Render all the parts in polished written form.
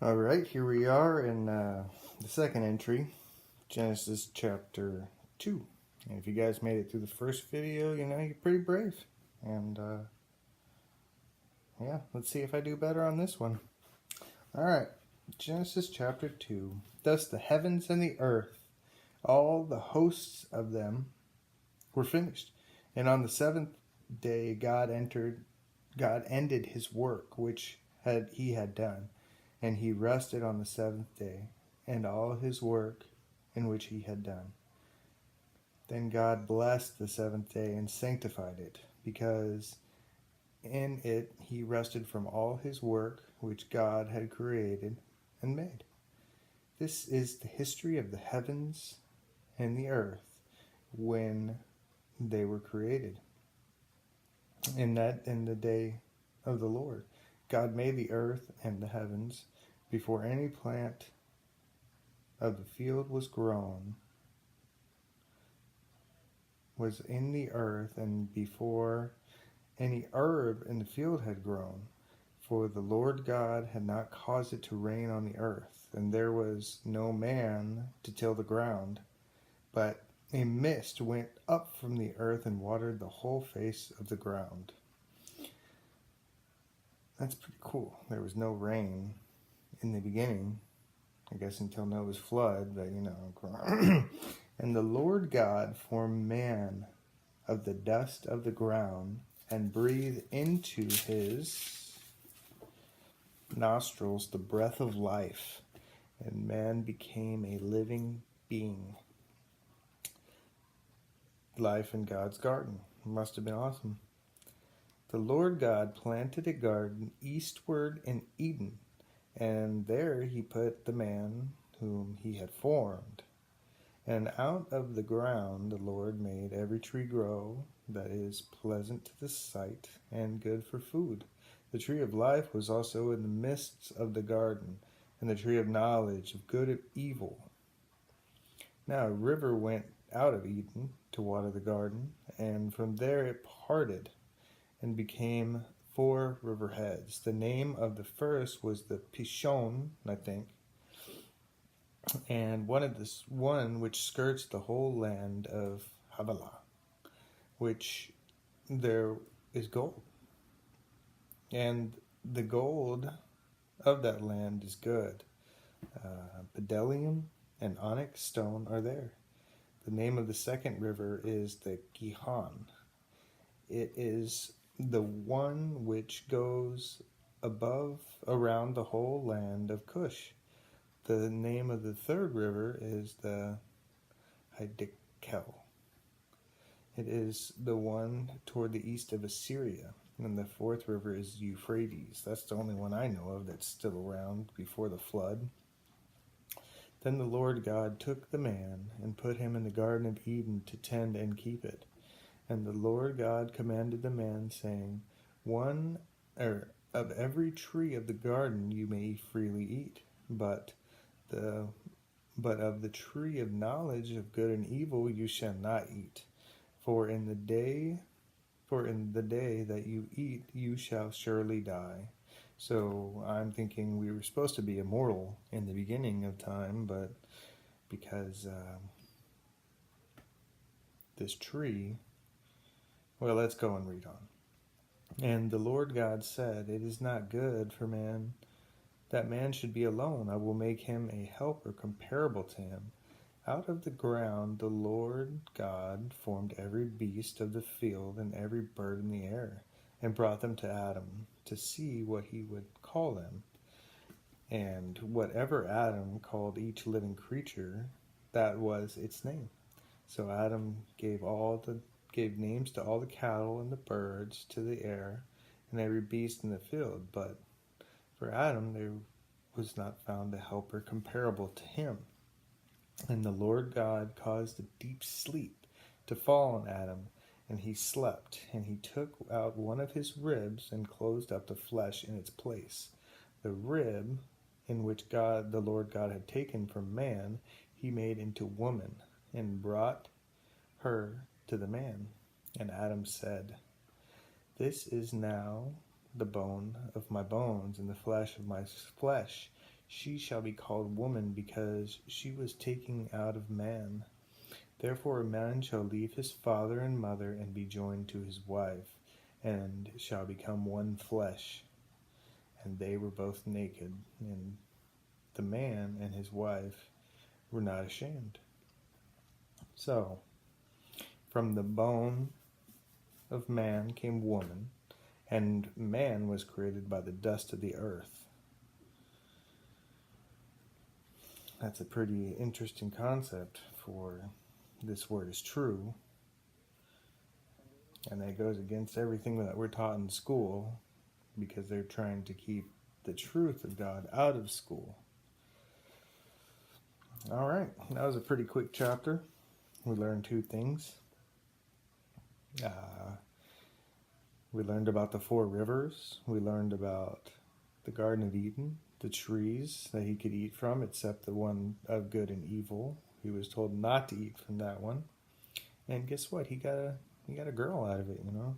All right, here we are in the second entry, Genesis chapter 2. And if you guys made it through the first video, you're pretty brave. And yeah, let's see if I do better on this one. All right, Genesis chapter 2. Thus the heavens and the earth, all the hosts of them, were finished. And on the seventh day God ended his work which he had done. And he rested on the seventh day, and all his work in which he had done. Then God blessed the seventh day and sanctified it, because in it he rested from all his work which God had created and made. This is the history of the heavens and the earth when they were created. In the day of the Lord, God made the earth and the heavens before any plant of the field was in the earth, and before any herb in the field had grown. For the Lord God had not caused it to rain on the earth, and there was no man to till the ground. But a mist went up from the earth and watered the whole face of the ground. That's pretty cool. There was no rain in the beginning, I guess until Noah's flood, but And the Lord God formed man of the dust of the ground and breathed into his nostrils the breath of life, and man became a living being. Life in God's garden. Must have been awesome. The Lord God planted a garden eastward in Eden, and there he put the man whom he had formed. And out of the ground the Lord made every tree grow that is pleasant to the sight and good for food. The tree of life was also in the midst of the garden, and the tree of knowledge of good and evil. Now a river went out of Eden to water the garden, and from there it parted and became 4 river heads. The name of the first was the Pishon, I think, and one which skirts the whole land of Havilah, which there is gold. And the gold of that land is good. Bdellium and onyx stone are there. The name of the second river is the Gihon. It is the one which goes around the whole land of Cush. The name of the third river is the Hiddekel. It is the one toward the east of Assyria. And the fourth river is Euphrates. That's the only one I know of that's still around before the flood. Then the Lord God took the man and put him in the Garden of Eden to tend and keep it. And the Lord God commanded the man, saying, of every tree of the garden you may freely eat, but of the tree of knowledge of good and evil you shall not eat. For in the day that you eat, you shall surely die. So I'm thinking we were supposed to be immortal in the beginning of time, but because this tree, well, let's go and read on. And the Lord God said, it is not good for man that man should be alone. I will make him a helper comparable to him. Out of the ground the Lord God formed every beast of the field and every bird in the air, and brought them to Adam to see what he would call them. And whatever Adam called each living creature, that was its name. So Adam gave names to all the cattle and the birds to the air, and every beast in the field. But for Adam there was not found a helper comparable to him. And the Lord God caused a deep sleep to fall on Adam, and he slept. And he took out one of his ribs and closed up the flesh in its place. The rib in which the Lord God had taken from man, he made into woman, and brought her to the man. And Adam said, this is now the bone of my bones and the flesh of my flesh. She shall be called woman, because she was taken out of man. Therefore a man shall leave his father and mother, and be joined to his wife, and shall become one flesh. And they were both naked, and the man and his wife were not ashamed. So, from the bone of man came woman, and man was created by the dust of the earth. That's a pretty interesting concept, for this word is true, and that goes against everything that we're taught in school, because they're trying to keep the truth of God out of school. All right, that was a pretty quick chapter. We learned two things. We learned about the 4 rivers. We learned about the Garden of Eden, the trees that he could eat from, except the one of good and evil. He was told not to eat from that one. And guess what? He got a girl out of it, you know.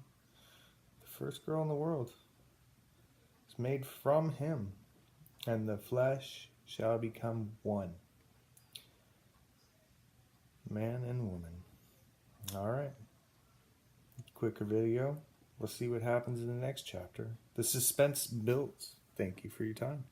The first girl in the world. It's made from him. And the flesh shall become one. Man and woman. All right. Quicker video. We'll see what happens in the next chapter. The suspense builds. Thank you for your time.